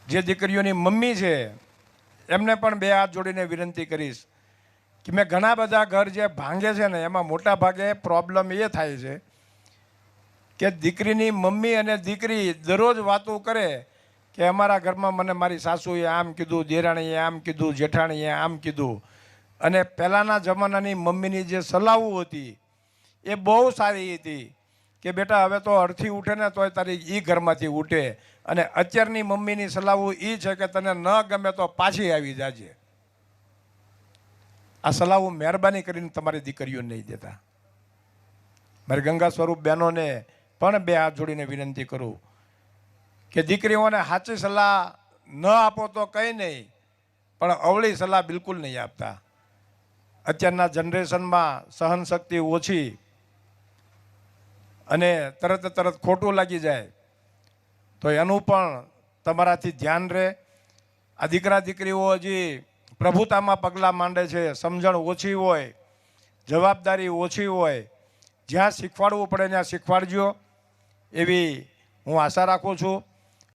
જે દીકરીઓની મમ્મી છે એમને પણ બે હાથ જોડીને વિનંતી કરીશ કે મેં ઘણા બધા ઘર જે ભાંગે છે ને એમાં મોટા ભાગે પ્રોબ્લેમ એ થાય છે કે દીકરીની મમ્મી અને દીકરી દરરોજ વાતો કરે કે અમારા ઘરમાં મને મારી સાસુએ આમ કીધું, દેરાણીએ આમ કીધું, જેઠાણીએ આમ કીધું. અને પહેલાંના જમાનાની મમ્મીની જે સલાહો હતી એ બહુ સારી હતી કે બેટા હવે તો અડથી ઉઠે ને તોય તારી એ ઘરમાંથી ઉઠે. અને અત્યારની મમ્મીની સલાહો એ છે કે તને ન ગમે તો પાછી આવી જાજે. આ સલાહો મહેરબાની કરીને તમારી દીકરીઓને નહીં દેતા. મારી ગંગા સ્વરૂપ બહેનોને પણ બે હાથ જોડીને વિનંતી કરું કે દીકરીઓને સાચી સલાહ ન આપો તો કંઈ નહીં, પણ અવળી સલાહ બિલકુલ નહીં આપતા. અત્યારના જનરેશનમાં સહનશક્તિ ઓછી અને તરત ખોટું લાગી જાય તો એનું પણ તમારાથી ધ્યાન રહે. આ દીકરા દીકરીઓ હજી પ્રભુતામાં પગલાં માંડે છે, સમજણ ઓછી હોય, જવાબદારી ઓછી હોય. જ્યાં શીખવાડવું પડે ત્યાં શીખવાડજો એવી હું આશા રાખું છું.